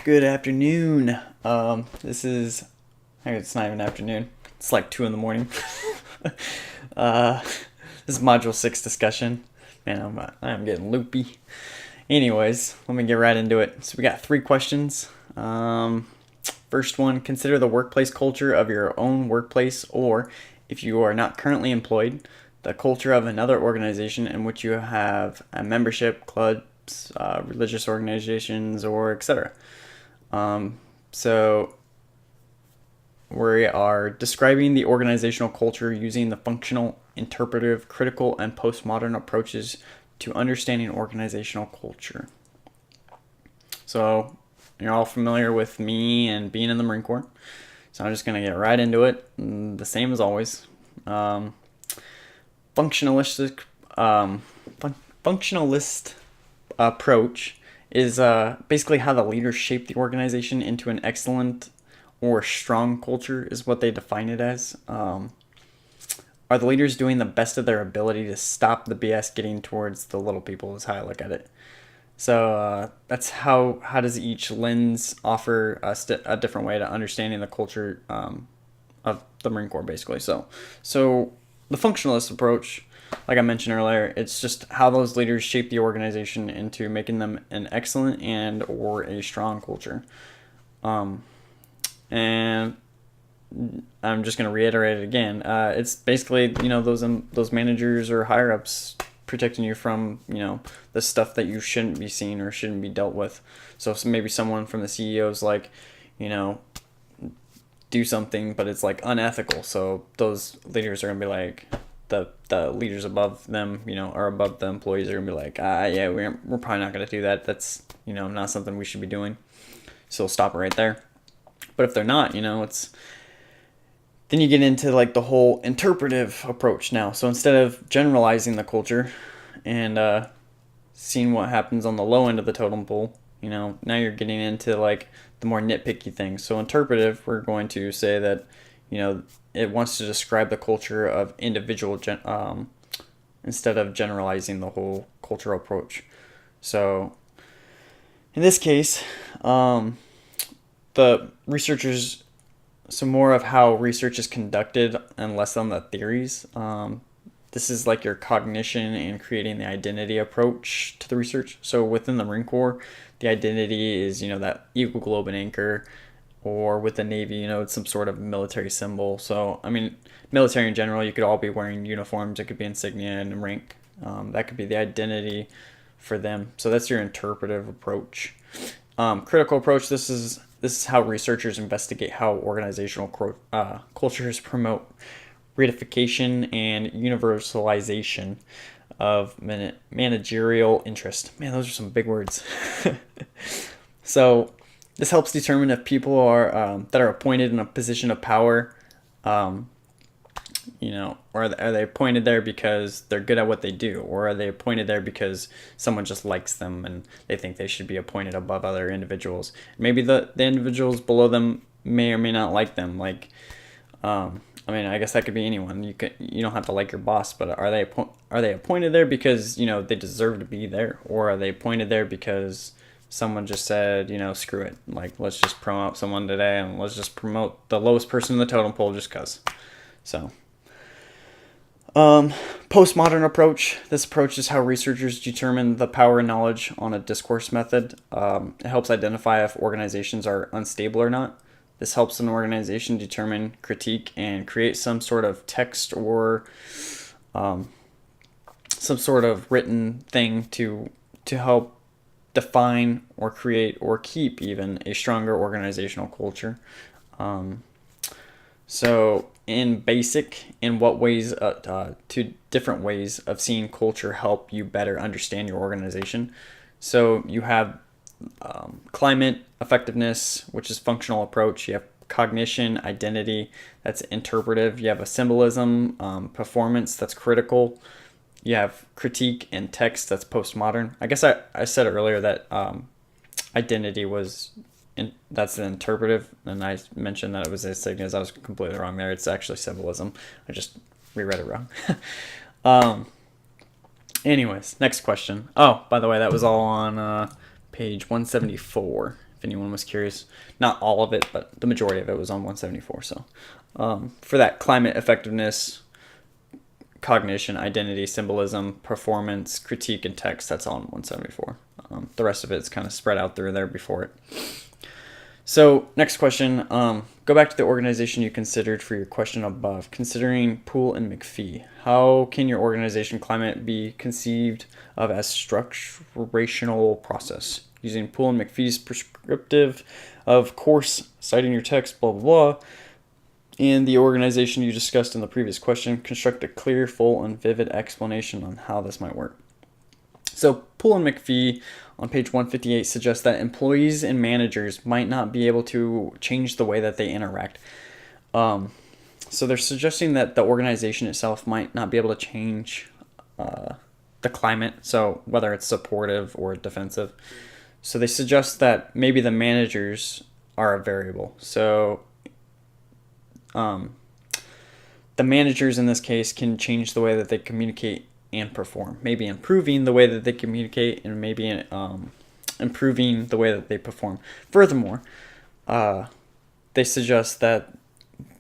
Good afternoon. It's not even afternoon. It's like 2 in the morning. uh, this is Module 6 discussion. Man, I'm getting loopy. Anyways, let me get right into it. So we got 3 questions. First one, consider the workplace culture of your own workplace, or if you are not currently employed, the culture of another organization in which you have a membership, clubs, religious organizations, or etc. So we are describing the organizational culture using the functional, interpretive, critical, and postmodern approaches to understanding organizational culture. So you're all familiar with me and being in the Marine Corps. So I'm just going to get right into it. The same as always. Functionalist approach is basically how the leaders shape the organization into an excellent or strong culture is what they define it as. Are the leaders doing the best of their ability to stop the BS getting towards the little people is how I look at it. So that's how does each lens offer us a different way to understanding the culture of the Marine Corps, basically. So the functionalist approach, like I mentioned earlier, it's just how those leaders shape the organization into making them an excellent and or a strong culture. And I'm just going to reiterate it again. It's basically, those managers or higher ups protecting you from, the stuff that you shouldn't be seen or shouldn't be dealt with. So maybe someone from the CEO's like, do something, but it's like unethical. So those leaders are going to be like, the leaders above them, or above the employees are going to be like, yeah, we're probably not going to do that. That's, not something we should be doing. So stop it right there. But if they're not, then you get into like the whole interpretive approach now. So instead of generalizing the culture and seeing what happens on the low end of the totem pole, now you're getting into like the more nitpicky things. So interpretive, we're going to say that, it wants to describe the culture of individual instead of generalizing the whole cultural approach. So in this case, the researchers, some more of how research is conducted and less on the theories. This is like your cognition and creating the identity approach to the research. So within the Marine Corps, the identity is, that eagle, globe, and anchor. Or with the Navy, it's some sort of military symbol. So, military in general, you could all be wearing uniforms. It could be insignia and rank. That could be the identity for them. So that's your interpretive approach. Critical approach, this is how researchers investigate how organizational cultures promote reification and universalization of managerial interest. Man, those are some big words. So this helps determine if people are that are appointed in a position of power, or are they appointed there because they're good at what they do, or are they appointed there because someone just likes them and they think they should be appointed above other individuals? Maybe the individuals below them may or may not like them. Like, I guess that could be anyone. You don't have to like your boss, but are they appointed there because they deserve to be there, or are they appointed there because someone just said, screw it, like let's just promote someone today and let's just promote the lowest person in the totem pole just cause. So postmodern approach. This approach is how researchers determine the power and knowledge on a discourse method. It helps identify if organizations are unstable or not. This helps an organization determine, critique, and create some sort of text or some sort of written thing to help define or create or keep even a stronger organizational culture. So in what ways, 2 different ways of seeing culture help you better understand your organization. So you have climate, effectiveness, which is functional approach. You have cognition, identity, that's interpretive. You have a symbolism, performance, that's critical. You have critique and text, that's postmodern. I guess I said earlier that identity that's an interpretive, and I mentioned that it was insignias. I was completely wrong there. It's actually symbolism. I just reread it wrong. Anyways, next question. Oh, by the way, that was all on page 174. if anyone was curious. Not all of it, but the majority of it was on 174. So for that climate effectiveness, cognition, identity, symbolism, performance, critique, and text, that's all in 174. The rest of it's kind of spread out through there before it. So next question, go back to the organization you considered for your question above. Considering Poole and McPhee, how can your organization climate be conceived of as structurational process? Using Poole and McPhee's prescriptive, of course, citing your text, blah, blah, blah, and the organization you discussed in the previous question, construct a clear, full, and vivid explanation on how this might work. So Poole and McPhee on page 158 suggests that employees and managers might not be able to change the way that they interact. So they're suggesting that the organization itself might not be able to change the climate, so whether it's supportive or defensive. So they suggest that maybe the managers are a variable. So the managers in this case can change the way that they communicate and perform, maybe improving the way that they communicate and maybe improving the way that they perform. Furthermore, they suggest that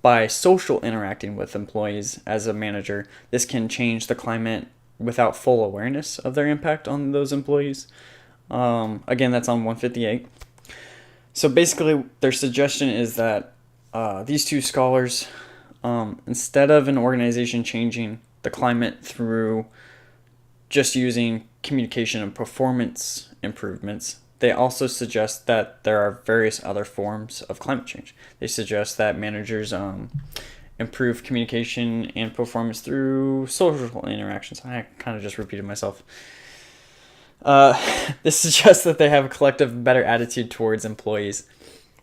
by social interacting with employees as a manager, this can change the climate without full awareness of their impact on those employees. Again, that's on 158. So basically, their suggestion is that these two scholars, instead of an organization changing the climate through just using communication and performance improvements, they also suggest that there are various other forms of climate change. They suggest that managers improve communication and performance through social interactions. I kind of just repeated myself. This suggests that they have a collective better attitude towards employees.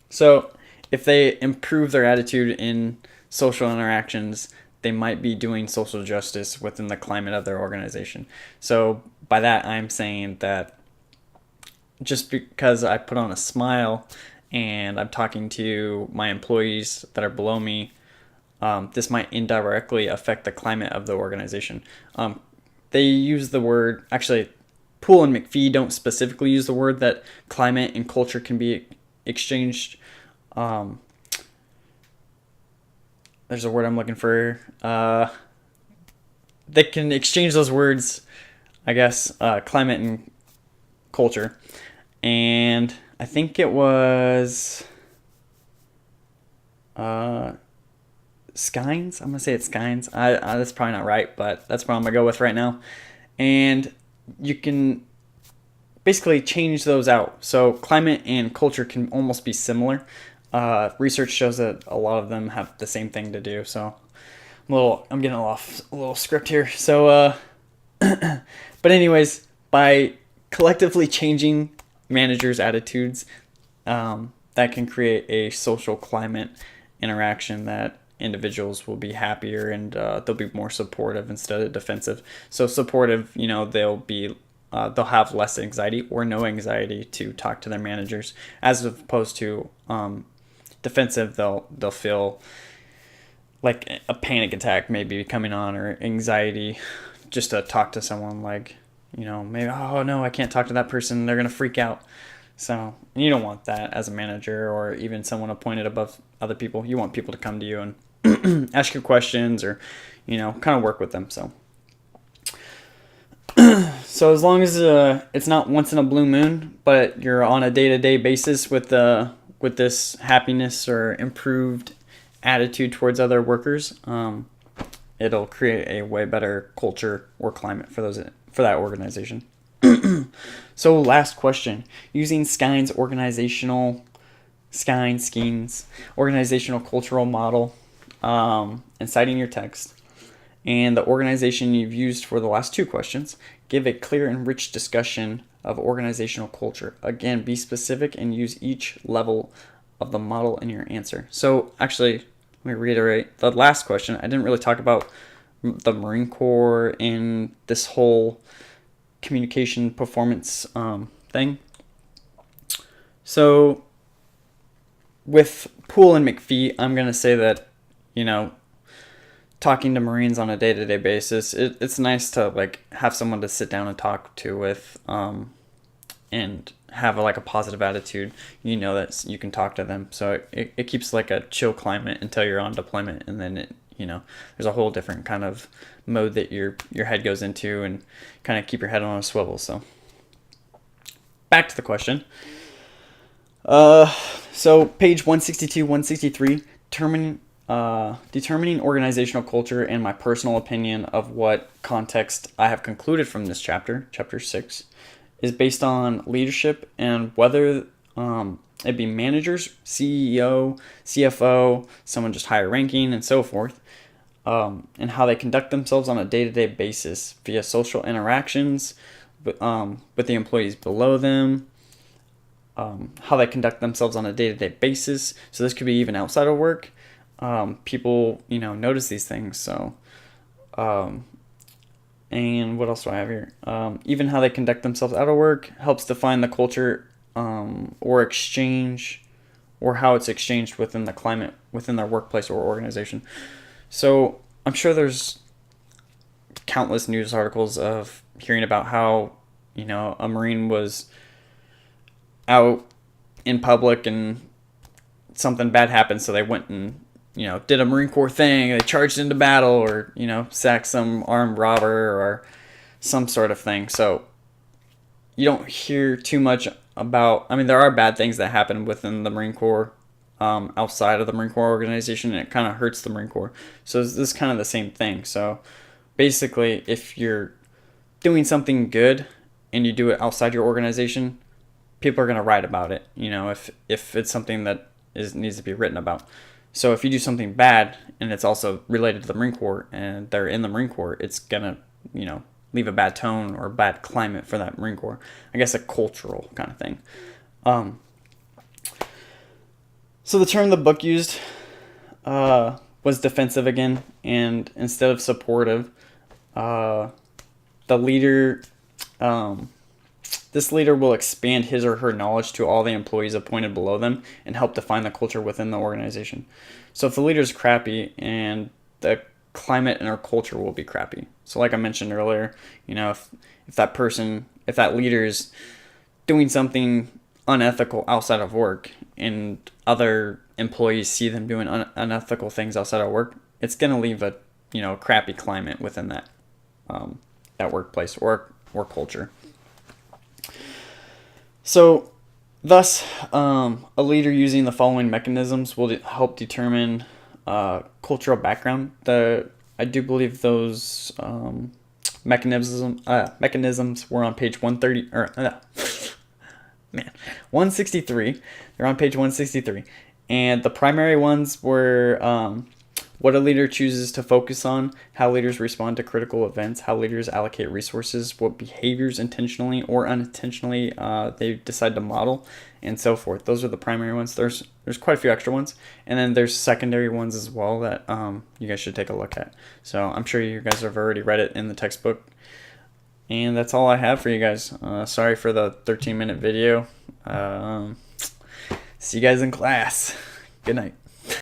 So if they improve their attitude in social interactions, they might be doing social justice within the climate of their organization. So by that, I'm saying that just because I put on a smile and I'm talking to my employees that are below me, this might indirectly affect the climate of the organization. They use the word, actually, Poole and McPhee don't specifically use the word that climate and culture can be exchanged. There's a word I'm looking for. They can exchange those words, I guess, climate and culture. And I think it was Skynes. I'm going to say it's Skynes. That's probably not right, but that's what I'm going to go with right now. And you can basically change those out. So climate and culture can almost be similar. Research shows that a lot of them have the same thing to do. So I'm getting off a little script here. So, but anyways, by collectively changing managers' attitudes, that can create a social climate interaction that individuals will be happier and they'll be more supportive instead of defensive. So supportive, they'll have less anxiety or no anxiety to talk to their managers, as opposed to defensive. They'll feel like a panic attack maybe coming on, or anxiety just to talk to someone, like, maybe, oh no, I can't talk to that person, they're gonna freak out. So you don't want that as a manager or even someone appointed above other people. You want people to come to you and ask you questions, or kind of work with them. So as long as it's not once in a blue moon, but you're on a day-to-day basis with this happiness or improved attitude towards other workers, it'll create a way better culture or climate for that organization. So last question, using Skynes' organizational cultural model, and citing your text and the organization you've used for the last two questions, give a clear and rich discussion of organizational culture. Again, be specific and use each level of the model in your answer. So actually, let me reiterate the last question. I didn't really talk about the Marine Corps in this whole communication performance thing. So with Poole and McPhee, I'm going to say that, talking to Marines on a day-to-day basis, it's nice to have someone to sit down and talk to with, and have like a positive attitude, you know that you can talk to them. So it keeps like a chill climate until you're on deployment, and then there's a whole different kind of mode that your head goes into, and kind of keep your head on a swivel. So back to the question. So page 162, 163, determining organizational culture and my personal opinion of what context I have concluded from this chapter 6, is based on leadership and whether it be managers, CEO, CFO, someone just higher ranking, and so forth, and how they conduct themselves on a day-to-day basis via social interactions with the employees below them, how they conduct themselves on a day-to-day basis. So this could be even outside of work. People, notice these things. So, and what else do I have here? Even how they conduct themselves out of work helps define the culture, or exchange, or how it's exchanged within the climate, within their workplace or organization. So I'm sure there's countless news articles of hearing about how, a Marine was out in public and something bad happened, so they went and did a Marine Corps thing. They charged into battle, or sacked some armed robber or some sort of thing. So you don't hear too much about. I mean, there are bad things that happen within the Marine Corps, outside of the Marine Corps organization, and it kind of hurts the Marine Corps. So this is kind of the same thing. So basically, if you're doing something good and you do it outside your organization, people are going to write about it, if it's something that needs to be written about. So if you do something bad and it's also related to the Marine Corps and they're in the Marine Corps, it's going to, leave a bad tone or a bad climate for that Marine Corps. I guess a cultural kind of thing. So the term the book used was defensive again, and instead of supportive, the leader... This leader will expand his or her knowledge to all the employees appointed below them and help define the culture within the organization. So if the leader is crappy, and the climate and our culture will be crappy. So like I mentioned earlier, if that leader is doing something unethical outside of work, and other employees see them doing unethical things outside of work, it's going to leave a crappy climate within that workplace or culture. So, thus, a leader using the following mechanisms will help determine cultural background. I do believe those mechanisms were on page 130, 163. They're on page 163, and the primary ones were what a leader chooses to focus on, how leaders respond to critical events, how leaders allocate resources, what behaviors intentionally or unintentionally they decide to model, and so forth. Those are the primary ones. There's quite a few extra ones, and then there's secondary ones as well that you guys should take a look at. So I'm sure you guys have already read it in the textbook. And that's all I have for you guys. Sorry for the 13-minute video. See you guys in class. Good night.